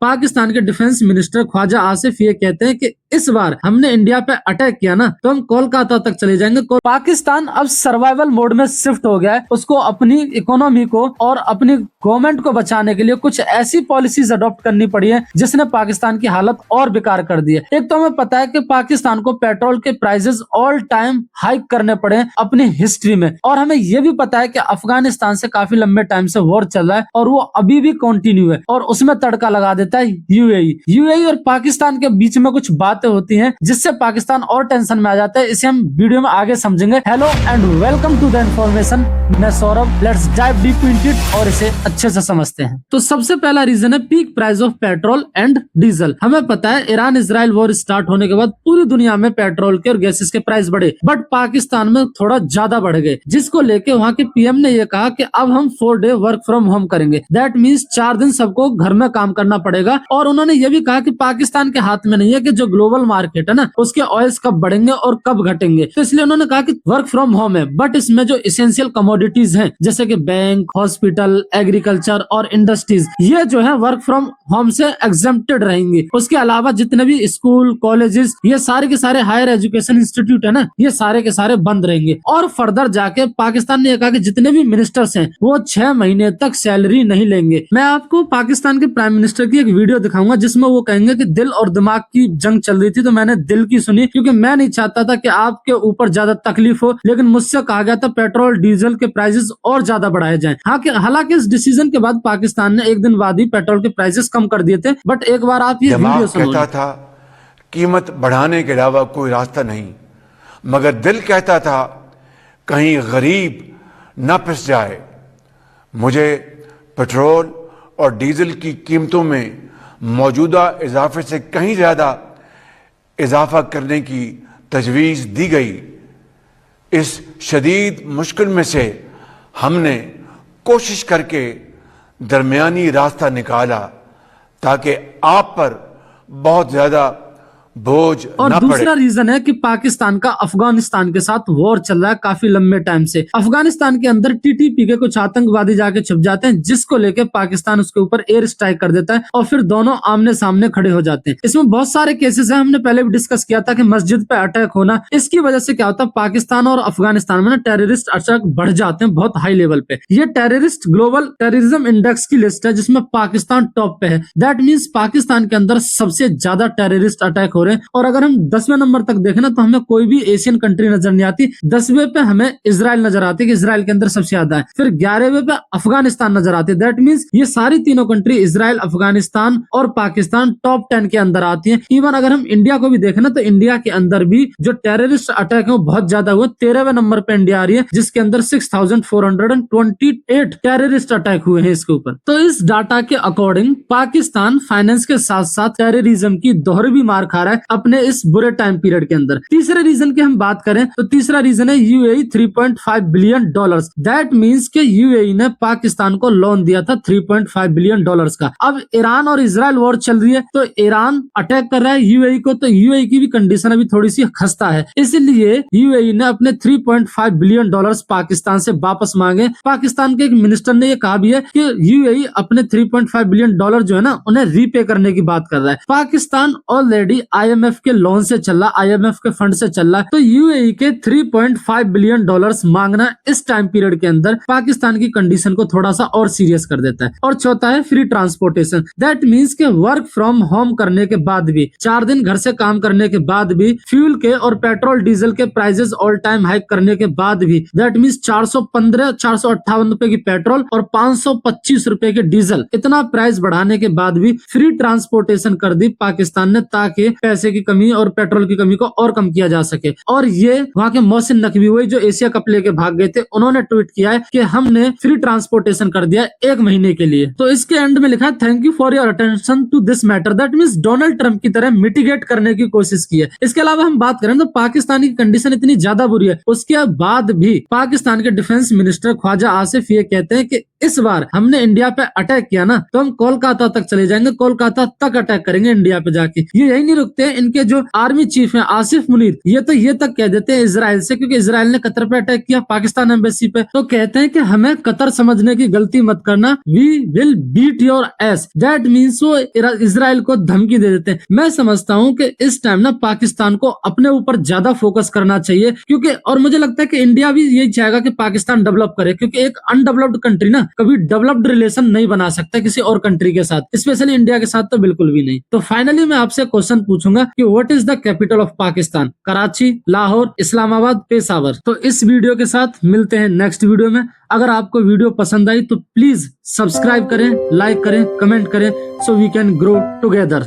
पाकिस्तान के defence minister Khwaja Asif ये कहते हैं कि इस बार हमने इंडिया पे अटैक किया ना तो हम कोलकाता तक चले जाएंगे। पाकिस्तान अब सर्वाइवल मोड में शिफ्ट हो गया है। उसको अपनी इकोनॉमी को और अपनी गवर्नमेंट को बचाने के लिए कुछ ऐसी पॉलिसीज अडॉप्ट करनी पड़ी है जिसने पाकिस्तान की हालत और बेकार कर दी है। एक तो हमें पता है कि पाकिस्तान को पेट्रोल के प्राइसेस ऑल टाइम हाइक करने पड़े हैं अपनी हिस्ट्री में, और हमें यह भी पता है कि अफगानिस्तान से काफी लंबे टाइम से वॉर चल रहा है और वो अभी भी कंटिन्यू है, और उसमें तड़का लगा देता है यूएई और पाकिस्तान के बीच में कुछ बातें होती हैं जिससे पाकिस्तान और टेंशन में आ जाता है। इसे हम वीडियो में आगे समझेंगे। Hello and welcome to the information, मैं Saurabh. Let's dive deep into it और इसे अच्छे से समझते हैं। तो सबसे पहला रीजन है peak price of petrol and diesel. हमें पता है ईरान इजराइल वॉर स्टार्ट होने के बाद पूरी दुनिया में पेट्रोल के और गैसेस के प्राइस बढ़े, बट पाकिस्तान में थोड़ा ज्यादा बढ़ गए, जिसको लेके वहाँ के पीएम ने यह कहा कि अब हम 4 डे वर्क फ्रॉम होम करेंगे। दैट मीन्स 4 दिन सबको घर में काम करना पड़ेगा। और उन्होंने यह भी कहा कि पाकिस्तान के हाथ में नहीं है कि जो ग्लोबल मार्केट है ना उसके ऑयल्स कब बढ़ेंगे और कब घटेंगे, तो इसलिए उन्होंने कहा कि वर्क फ्रॉम होम है, बट इसमें जो इसेंशियल कमोडिटीज हैं जैसे कि बैंक, हॉस्पिटल, एग्रीकल्चर और इंडस्ट्रीज, ये जो है वर्क फ्रॉम होम से एग्जेम्प्टेड रहेंगे। उसके अलावा जितने भी स्कूल, कॉलेजेस, ये सारे के सारे हायर एजुकेशन इंस्टीट्यूट है ना, ये सारे के सारे बंद रहेंगे। और फर्दर जाके पाकिस्तान ने कहा कि जितने भी मिनिस्टर्स हैं वो 6 महीने तक सैलरी नहीं लेंगे। मैं आपको पाकिस्तान के प्राइम मिनिस्टर की एक वीडियो दिखाऊंगा जिसमें वो कहेंगे कि दिल और दिमाग की जंग चल रही थी तो मैंने दिल की सुनी, क्योंकि मैं नहीं चाहता था कि आपके ऊपर ज्यादा तकलीफ हो, लेकिन मुझसे कहा गया था पेट्रोल डीजल के प्राइसेस और ज्यादा बढ़ाए जाएं। हालांकि इस डिसीजन के बाद पाकिस्तान ने एक दिन बाद ही पेट्रोल के प्राइसेस कम कर दिए थे, बट एक बार आप ये वीडियो सुनो। कहता था कीमत बढ़ाने के अलावा कोई रास्ता नहीं, मगर दिल कहता था कहीं गरीब न पिस जाए। मुझे पेट्रोल और डीजल की कीमतों में मौजूदा इजाफे से कहीं ज्यादा इजाफा करने की तजवीज़ दी गई। इस शदीद मुश्किल में से हमने कोशिश करके दरमियानी रास्ता निकाला ताकि आप पर बहुत ज्यादा बोझ और न दूसरा पड़े। रीजन है कि पाकिस्तान का अफगानिस्तान के साथ वॉर चल रहा है काफी लंबे टाइम से। अफगानिस्तान के अंदर टीटीपी के कुछ आतंकवादी जाके छुप जाते हैं, जिसको लेके पाकिस्तान उसके ऊपर एयर स्ट्राइक कर देता है और फिर दोनों आमने सामने खड़े हो जाते हैं। इसमें बहुत सारे केसेस हैं, हमने पहले भी डिस्कस किया था कि मस्जिद पे अटैक होना, इसकी वजह से क्या होता है पाकिस्तान और अफगानिस्तान में ना टेररिस्ट अटैक बढ़ जाते हैं बहुत हाई लेवल पे। ये टेररिस्ट ग्लोबल टेररिज्म इंडेक्स की लिस्ट है जिसमें पाकिस्तान टॉप पे है। दैट मीन्स पाकिस्तान के अंदर सबसे ज्यादा टेररिस्ट अटैक हो रहे हैं। और अगर हम 10वें नंबर तक देखें ना तो हमें कोई भी एशियन कंट्री नजर नहीं आती। 10वें पे हमें इजराइल नजर आती है कि इजराइल के अंदर सबसे ज्यादा है। फिर 11वें पे अफगानिस्तान नजर आती है। दैट मीन्स ये सारी तीनों कंट्री इजराइल, अफगानिस्तान और पाकिस्तान टॉप 10 के अंदर आती है। इवन अगर हम इंडिया को भी देखें ना तो इंडिया के अंदर भी जो टेररिस्ट अटैक है वो बहुत ज्यादा हुए। 13वें नंबर पे इंडिया आ रही है जिसके अंदर 6428 टेररिस्ट अटैक हुए हैं इसके ऊपर। तो इस डाटा के अकॉर्डिंग पाकिस्तान फाइनेंस के साथ साथ टेररिज्म की दोहरी भी मार खा रहा है अपने इस बुरे टाइम पीरियड के अंदर। तीसरे रीजन की हम बात करें तो तीसरा रीजन है यूएई $3.5 बिलियन। दैट मीन्स के यूएई ने पाकिस्तान को लोन दिया था $3.5 बिलियन का। अब ईरान और इजराइल वॉर चल रही है तो ईरान अटैक कर रहा है यूएई को, तो यूएई की भी कंडीशन अभी थोड़ी सी खस्ता है, इसलिए यूएई ने अपने $3.5 बिलियन पाकिस्तान से वापस मांगे। पाकिस्तान के एक मिनिस्टर ने यह कहा भी है कि यूएई अपने $3.5 बिलियन जो है ना उन्हें रीपे करने की बात कर रहा है। पाकिस्तान ऑलरेडी आईएमएफ के लोन से चल रहा, आईएमएफ के फंड से चल रहा है, तो यूएई के $3.5 बिलियन मांगना इस टाइम पीरियड के अंदर पाकिस्तान की कंडीशन को थोड़ा सा और सीरियस कर देता है। और चौथा है फ्री ट्रांसपोर्टेशन। दैट मीन्स के वर्क फ्रॉम होम करने के बाद भी, 4 दिन घर से काम करने के बाद भी, फ्यूल के और पेट्रोल डीजल के प्राइसेस ऑल टाइम हाइक करने के बाद भी, दैट मीन्स 458 रुपए की पेट्रोल और 525 रुपए के डीजल, इतना प्राइस बढ़ाने के बाद भी फ्री ट्रांसपोर्टेशन कर दी पाकिस्तान ने ताकि पैसे की कमी और पेट्रोल की कमी को और कम किया जा सके। और ये वहाँ के मोहसिन नकवी हुए जो एशिया कप लेके भाग गए थे, उन्होंने ट्वीट किया है कि हमने फ्री ट्रांसपोर्टेशन कर दिया 1 महीने के लिए। तो इसके एंड में लिखा है thank you for your attention to this matter. That means Donald Trump की तरह मिटिगेट करने की कोशिश की है। इसके अलावा हम बात करें तो पाकिस्तान की कंडीशन इतनी ज्यादा बुरी है, उसके बाद भी पाकिस्तान के डिफेंस मिनिस्टर ख्वाजा आसिफ ये कहते हैं कि इस बार हमने इंडिया पे अटैक किया ना तो हम कोलकाता तक चले जाएंगे, कोलकाता तक अटैक करेंगे इंडिया पे जाके। ये यही नहीं रुकते हैं, इनके जो आर्मी चीफ हैं आसिफ मुनीर, ये तक कह देते हैं इजराइल से, क्योंकि इजराइल ने कतर पे अटैक किया पाकिस्तान एम्बेसी पे, तो कहते हैं कि हमें कतर समझने की गलती मत करना, we will beat your ass. That means वो इजराइल को धमकी दे देते हैं। मैं समझता हूँ कि इस टाइम ना पाकिस्तान को अपने ऊपर ज्यादा फोकस करना चाहिए, क्योंकि और मुझे लगता है कि इंडिया भी यही चाहेगा कि पाकिस्तान डेवलप करे, क्योंकि एक अनडेवलप्ड कंट्री ना कभी डेवलप्ड रिलेशन नहीं बना सकता किसी और कंट्री के साथ, स्पेशली इंडिया के साथ तो बिल्कुल भी नहीं। तो फाइनली मैं आपसे क्वेश्चन पूछूंगा कि what is the capital of Pakistan? Karachi, Lahore, Islamabad, Peshawar. तो इस वीडियो के साथ मिलते हैं नेक्स्ट वीडियो में। अगर आपको वीडियो पसंद आई तो प्लीज सब्सक्राइब करें, लाइक करें, कमेंट करें, so we can grow together.